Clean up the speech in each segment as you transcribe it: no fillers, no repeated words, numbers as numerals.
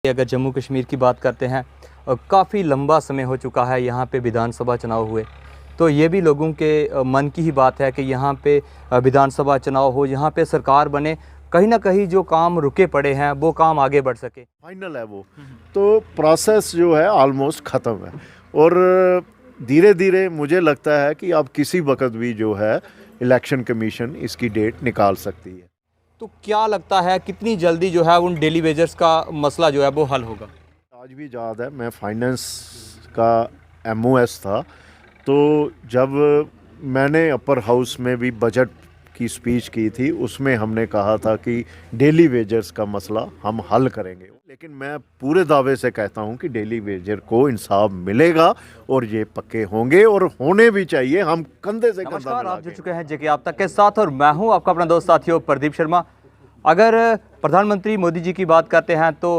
अगर जम्मू कश्मीर की बात करते हैं, काफ़ी लंबा समय हो चुका है यहाँ पे विधानसभा चुनाव हुए। तो ये भी लोगों के मन की ही बात है कि यहाँ पे विधानसभा चुनाव हो, यहाँ पे सरकार बने, कहीं ना कहीं जो काम रुके पड़े हैं वो काम आगे बढ़ सके। फाइनल है वो, तो प्रोसेस जो है ऑलमोस्ट ख़त्म है और धीरे धीरे मुझे लगता है कि अब किसी वक्त भी जो है इलेक्शन कमीशन इसकी डेट निकाल सकती है। तो क्या लगता है कितनी जल्दी जो है उन डेली वेजर्स का मसला जो है वो हल होगा? आज भी याद है, मैं फाइनेंस का MOS था, तो जब मैंने अपर हाउस में भी बजट की स्पीच की थी, उसमें हमने कहा था कि डेली वेजर्स का मसला हम हल करेंगे। लेकिन मैं पूरे दावे से कहता हूं कि डेली वेजर को इंसाफ मिलेगा और ये पक्के होंगे और होने भी चाहिए। हम कंधे से कंधा नमस्कार, मिला आप जुड़ चुके हैं जेके आप तक के साथ और मैं हूं आपका अपना दोस्त साथियों प्रदीप शर्मा। अगर प्रधानमंत्री मोदी जी की बात करते हैं तो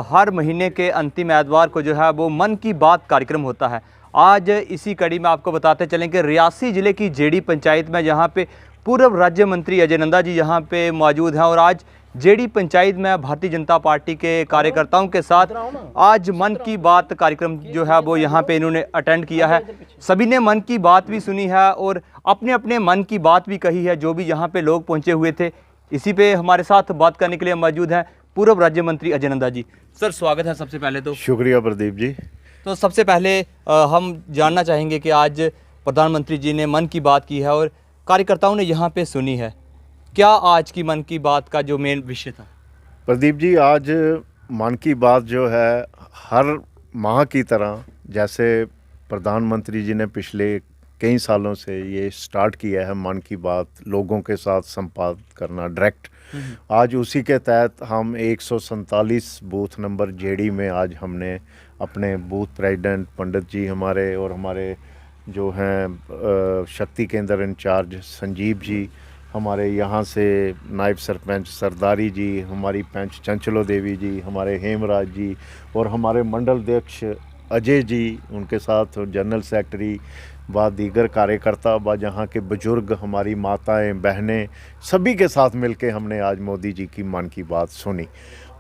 हर महीने के अंतिम एतवार को जो है वो मन की बात कार्यक्रम होता है। आज इसी कड़ी में आपको बताते चलें कि रियासी ज़िले की जेडी पंचायत में जहां पे पूर्व राज्य मंत्री अजय नंदा जी यहां पे मौजूद हैं और आज जेडी पंचायत में भारतीय जनता पार्टी के कार्यकर्ताओं के साथ आज मन की बात कार्यक्रम जो है वो यहाँ पे इन्होंने अटेंड किया है। सभी ने मन की बात भी सुनी है और अपने अपने मन की बात भी कही है, जो भी यहाँ पे लोग पहुँचे हुए थे। इसी पे हमारे साथ बात करने के लिए मौजूद हैं पूर्व राज्य मंत्री अजय नंदा जी। सर, स्वागत है सबसे पहले तो। शुक्रिया प्रदीप जी। तो सबसे पहले हम जानना चाहेंगे कि आज प्रधानमंत्री जी ने मन की बात की है और कार्यकर्ताओं ने यहाँ पे सुनी है, क्या आज की मन की बात का जो मेन विषय था? प्रदीप जी, आज मन की बात जो है हर माह की तरह, जैसे प्रधानमंत्री जी ने पिछले कई सालों से ये स्टार्ट किया है मन की बात, लोगों के साथ संवाद करना डायरेक्ट, आज उसी के तहत हम 147 बूथ नंबर जेडी में आज हमने अपने बूथ प्रेसिडेंट पंडित जी हमारे और हमारे जो हैं शक्ति केंद्र इंचार्ज संजीव जी, हमारे यहाँ से नायब सरपंच सरदारी जी, हमारी पंच चंचलो देवी जी, हमारे हेमराज जी और हमारे मंडल अध्यक्ष अजय जी, उनके साथ जनरल सेक्रेटरी व दीगर कार्यकर्ता व यहाँ के बुजुर्ग, हमारी माताएं बहनें, सभी के साथ मिलके हमने आज मोदी जी की मन की बात सुनी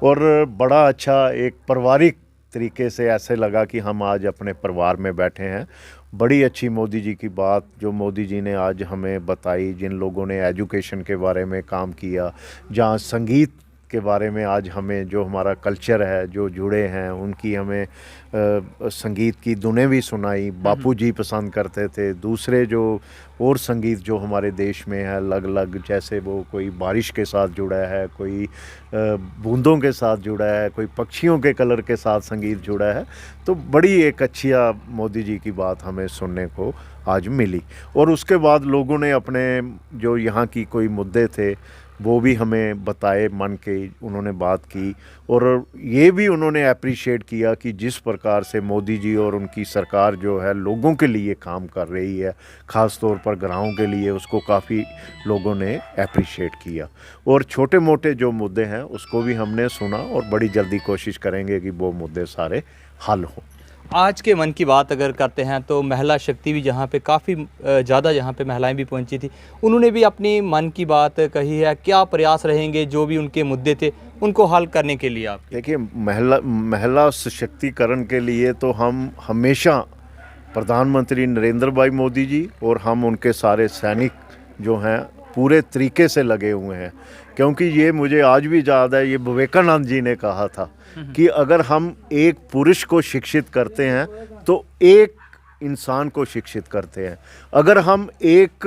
और बड़ा अच्छा एक पारिवारिक तरीके से ऐसे लगा कि हम आज अपने परिवार में बैठे हैं। बड़ी अच्छी मोदी जी की बात जो मोदी जी ने आज हमें बताई, जिन लोगों ने एजुकेशन के बारे में काम किया, जहाँ संगीत के बारे में आज हमें जो हमारा कल्चर है जो जुड़े हैं उनकी हमें संगीत की धुनें भी सुनाई, बापू जी पसंद करते थे। दूसरे जो और संगीत जो हमारे देश में है अलग अलग, जैसे वो कोई बारिश के साथ जुड़ा है, कोई बूंदों के साथ जुड़ा है, कोई पक्षियों के कलर के साथ संगीत जुड़ा है, तो बड़ी एक अच्छी मोदी जी की बात हमें सुनने को आज मिली। और उसके बाद लोगों ने अपने जो यहाँ की कोई मुद्दे थे वो भी हमें बताए, मन के उन्होंने बात की और ये भी उन्होंने अप्रिशिएट किया कि जिस प्रकार से मोदी जी और उनकी सरकार जो है लोगों के लिए काम कर रही है, ख़ास तौर पर गाँवों के लिए, उसको काफ़ी लोगों ने अप्रिशिएट किया। और छोटे मोटे जो मुद्दे हैं उसको भी हमने सुना और बड़ी जल्दी कोशिश करेंगे कि वो मुद्दे सारे हल हों। आज के मन की बात अगर करते हैं तो महिला शक्ति भी जहाँ पे काफ़ी ज़्यादा यहाँ पे महिलाएं भी पहुँची थी, उन्होंने भी अपनी मन की बात कही है। क्या प्रयास रहेंगे जो भी उनके मुद्दे थे उनको हल करने के लिए? आप देखिए, महिला सशक्तिकरण के लिए तो हम हमेशा प्रधानमंत्री नरेंद्र भाई मोदी जी और हम उनके सारे सैनिक जो हैं पूरे तरीके से लगे हुए हैं, क्योंकि ये मुझे आज भी याद है, ये विवेकानंद जी ने कहा था कि अगर हम एक पुरुष को शिक्षित करते हैं तो एक इंसान को शिक्षित करते हैं, अगर हम एक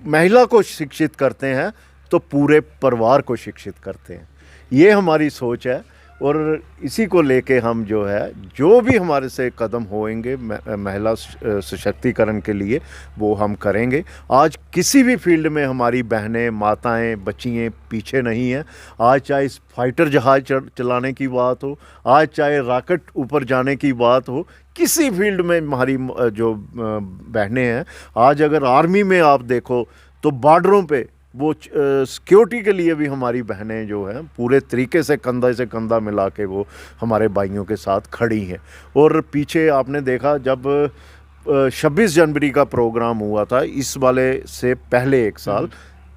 महिला को शिक्षित करते हैं तो पूरे परिवार को शिक्षित करते हैं। ये हमारी सोच है और इसी को लेके हम जो है जो भी हमारे से कदम होएंगे महिला सशक्तिकरण के लिए वो हम करेंगे। आज किसी भी फील्ड में हमारी बहनें, माताएं, बच्चियाँ पीछे नहीं हैं। आज चाहे फाइटर जहाज़ चलाने की बात हो, आज चाहे रॉकेट ऊपर जाने की बात हो, किसी फील्ड में हमारी जो बहनें हैं, आज अगर आर्मी में आप देखो तो बॉर्डरों पे वो सिक्योरिटी के लिए भी हमारी बहनें जो हैं पूरे तरीके से कंधा मिला के वो हमारे भाइयों के साथ खड़ी हैं। और पीछे आपने देखा जब 26 जनवरी का प्रोग्राम हुआ था, इस वाले से पहले एक साल,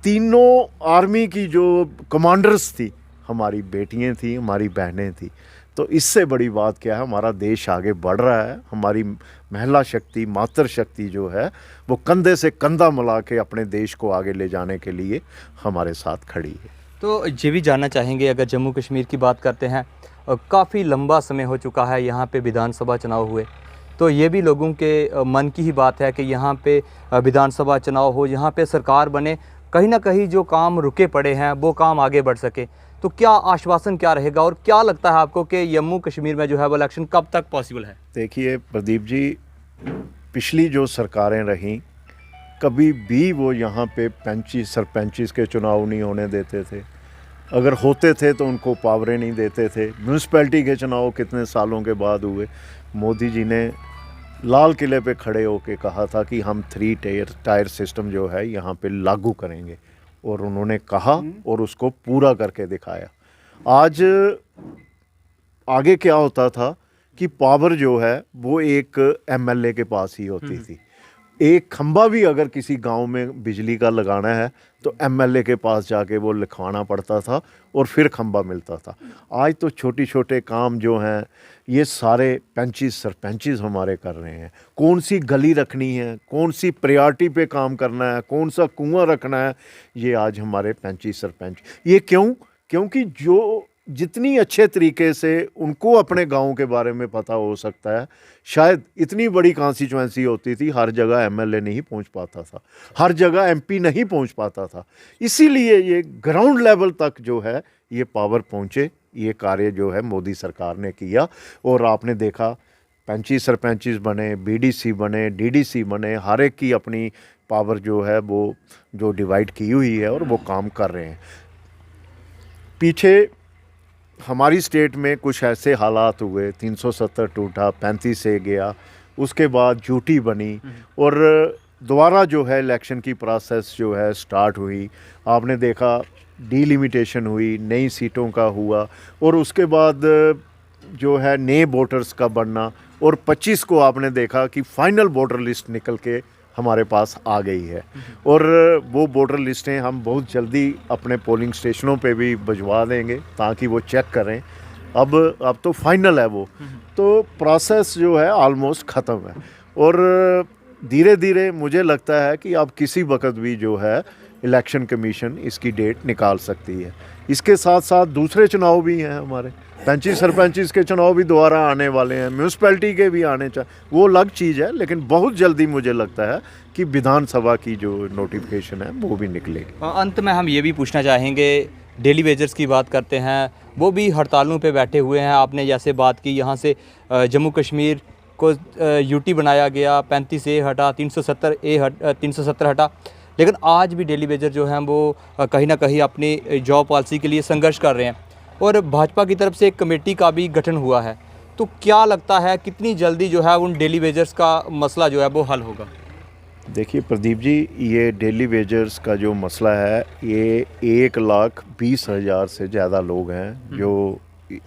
तीनों आर्मी की जो कमांडर्स थी हमारी बेटियां थी, हमारी बहनें थी। तो इससे बड़ी बात क्या है, हमारा देश आगे बढ़ रहा है। हमारी महिला शक्ति, मातृशक्ति जो है वो कंधे से कंधा मिला के अपने देश को आगे ले जाने के लिए हमारे साथ खड़ी है। तो ये भी जानना चाहेंगे, अगर जम्मू कश्मीर की बात करते हैं, काफ़ी लंबा समय हो चुका है यहाँ पे विधानसभा चुनाव हुए, तो ये भी लोगों के मन की ही बात है कि यहाँ पे विधानसभा चुनाव हो, यहाँ पे सरकार बने, कहीं ना कहीं जो काम रुके पड़े हैं वो काम आगे बढ़ सके। तो क्या आश्वासन क्या रहेगा और क्या लगता है आपको कि जम्मू कश्मीर में जो है वो इलेक्शन कब तक पॉसिबल है? देखिए प्रदीप जी, पिछली जो सरकारें रहीं कभी भी वो यहाँ पे सरपंच के चुनाव नहीं होने देते थे। अगर होते थे तो उनको पावरें नहीं देते थे। म्यूनसिपैलिटी के चुनाव कितने सालों के बाद हुए। मोदी जी ने लाल किले पे खड़े होके कहा था कि हम 3 टायर सिस्टम जो है यहाँ पे लागू करेंगे, और उन्होंने कहा और उसको पूरा करके दिखाया। आज आगे क्या होता था कि पावर जो है वो एक एमएलए के पास ही होती थी। एक खंबा भी अगर किसी गांव में बिजली का लगाना है तो एमएलए के पास जाके वो लिखवाना पड़ता था और फिर खंबा मिलता था। आज तो छोटे छोटे काम जो हैं ये सारे सरपंच हमारे कर रहे हैं। कौन सी गली रखनी है, कौन सी प्रायोरिटी पे काम करना है, कौन सा कुआं रखना है, ये आज हमारे सरपंच। ये क्योंकि जो जितनी अच्छे तरीके से उनको अपने गांव के बारे में पता हो सकता है, शायद इतनी बड़ी कॉन्स्टिट्यूएंसी होती थी, हर जगह एमएलए नहीं पहुंच पाता था, हर जगह एमपी नहीं पहुंच पाता था। इसीलिए ये ग्राउंड लेवल तक जो है ये पावर पहुंचे, ये कार्य जो है मोदी सरकार ने किया। और आपने देखा सरपंच बने, बीडीसी बने, डीडीसी बने, हर एक की अपनी पावर जो है वो जो डिवाइड की हुई है और वो काम कर रहे हैं। पीछे हमारी स्टेट में कुछ ऐसे हालात हुए, 370 टूटा, 35 से गया, उसके बाद यूटी बनी और दोबारा जो है इलेक्शन की प्रोसेस जो है स्टार्ट हुई। आपने देखा डिलिमिटेशन हुई, नई सीटों का हुआ, और उसके बाद जो है नए वोटर्स का बनना, और 25 को आपने देखा कि फाइनल वोटर लिस्ट निकल के हमारे पास आ गई है। और वो वोटर लिस्टें हम बहुत जल्दी अपने पोलिंग स्टेशनों पे भी भिजवा देंगे ताकि वो चेक करें। अब तो फाइनल है वो, तो प्रोसेस जो है ऑलमोस्ट ख़त्म है। और धीरे धीरे मुझे लगता है कि अब किसी वक्त भी जो है इलेक्शन कमीशन इसकी डेट निकाल सकती है। इसके साथ साथ दूसरे चुनाव भी हैं हमारे, सरपंच के चुनाव भी दोबारा आने वाले हैं, म्यूनसिपैलिटी के भी आने वो अलग चीज़ है। लेकिन बहुत जल्दी मुझे लगता है कि विधानसभा की जो नोटिफिकेशन है वो भी निकलेगी। अंत में हम ये भी पूछना चाहेंगे, डेली वेजर्स की बात करते हैं, वो भी हड़तालों पे बैठे हुए हैं। आपने जैसे बात की, यहाँ से जम्मू कश्मीर को यूटी बनाया गया, 35A हटा, 370 हटा, लेकिन आज भी डेली वेजर जो हैं वो कहीं ना कहीं अपनी जॉब पॉलिसी के लिए संघर्ष कर रहे हैं। और भाजपा की तरफ से एक कमेटी का भी गठन हुआ है। तो क्या लगता है कितनी जल्दी जो है उन डेली वेजर्स का मसला जो है वो हल होगा? देखिए प्रदीप जी, ये डेली वेजर्स का जो मसला है, ये 1,20,000 से ज़्यादा लोग हैं जो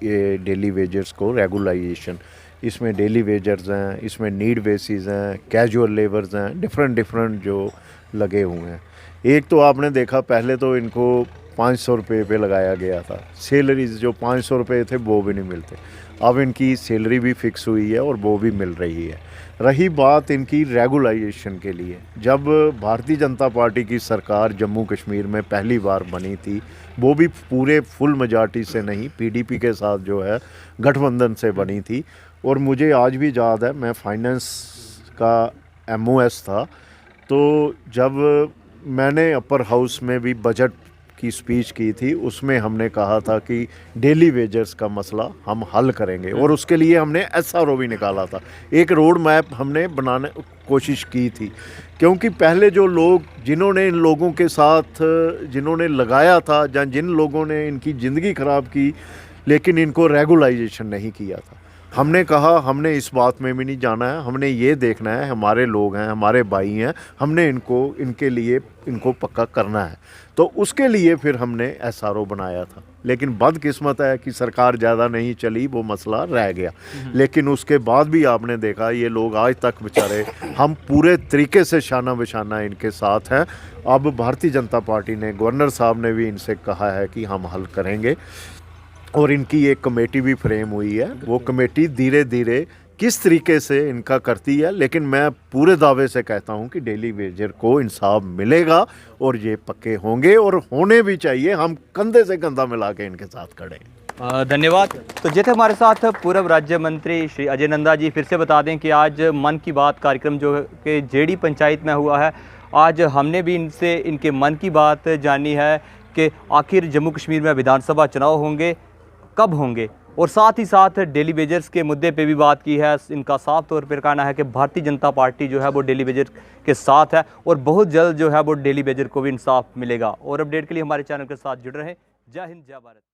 ये डेली वेजर्स को रेगुलाइजेशन, इसमें डेली वेजर्स हैं, इसमें नीड बेसिस हैं, कैजुअल लेबर्स हैं, डिफरेंट जो लगे हुए हैं। एक तो आपने देखा पहले तो इनको 500 रुपये पे लगाया गया था, सैलरीज जो 500 रुपये थे वो भी नहीं मिलते। अब इनकी सैलरी भी फिक्स हुई है और वो भी मिल रही है। रही बात इनकी रेगुलाइजेशन के लिए, जब भारतीय जनता पार्टी की सरकार जम्मू कश्मीर में पहली बार बनी थी, वो भी पूरे फुल मेजॉरिटी से नहीं, पीडीपी के साथ जो है गठबंधन से बनी थी। और मुझे आज भी याद है, मैं फाइनेंस का MOS था, तो जब मैंने अपर हाउस में भी बजट की स्पीच की थी, उसमें हमने कहा था कि डेली वेजर्स का मसला हम हल करेंगे, और उसके लिए हमने SRO भी निकाला था। एक रोड मैप हमने बनाने कोशिश की थी, क्योंकि पहले जो लोग जिन्होंने इन लोगों के साथ जिन्होंने लगाया था, या जिन लोगों ने इनकी ज़िंदगी ख़राब की, लेकिन इनको रेगुलाइजेशन नहीं किया था। हमने कहा हमने इस बात में भी नहीं जाना है, हमने ये देखना है, हमारे लोग हैं, हमारे भाई हैं, हमने इनके लिए इनको पक्का करना है। तो उसके लिए फिर हमने SRO बनाया था। लेकिन बदकिस्मत है कि सरकार ज़्यादा नहीं चली, वो मसला रह गया। लेकिन उसके बाद भी आपने देखा ये लोग आज तक बेचारे, हम पूरे तरीके से शाना बिशाना इनके साथ हैं। अब भारतीय जनता पार्टी ने, गवर्नर साहब ने भी इनसे कहा है कि हम हल करेंगे। और इनकी एक कमेटी भी फ्रेम हुई है। वो कमेटी धीरे धीरे किस तरीके से इनका करती है, लेकिन मैं पूरे दावे से कहता हूं कि डेली वेजर को इंसाफ मिलेगा और ये पक्के होंगे और होने भी चाहिए। हम कंधे से कंधा मिला के इनके साथ खड़े हैं। धन्यवाद। तो जैसे हमारे साथ पूर्व राज्य मंत्री श्री अजय नंदा जी, फिर से बता दें कि आज मन की बात कार्यक्रम जो कि जेडी पंचायत में हुआ है, आज हमने भी इनसे इनके मन की बात जानी है कि आखिर जम्मू कश्मीर में विधानसभा चुनाव होंगे, कब होंगे, और साथ ही साथ डेली वेजर्स के मुद्दे पे भी बात की है। इनका साफ तौर पर कहना है कि भारतीय जनता पार्टी जो है वो डेली वेजर के साथ है और बहुत जल्द जो है वो डेली वेजर को भी इंसाफ मिलेगा। और अपडेट के लिए हमारे चैनल के साथ जुड़ रहे हैं। जय हिंद, जय भारत।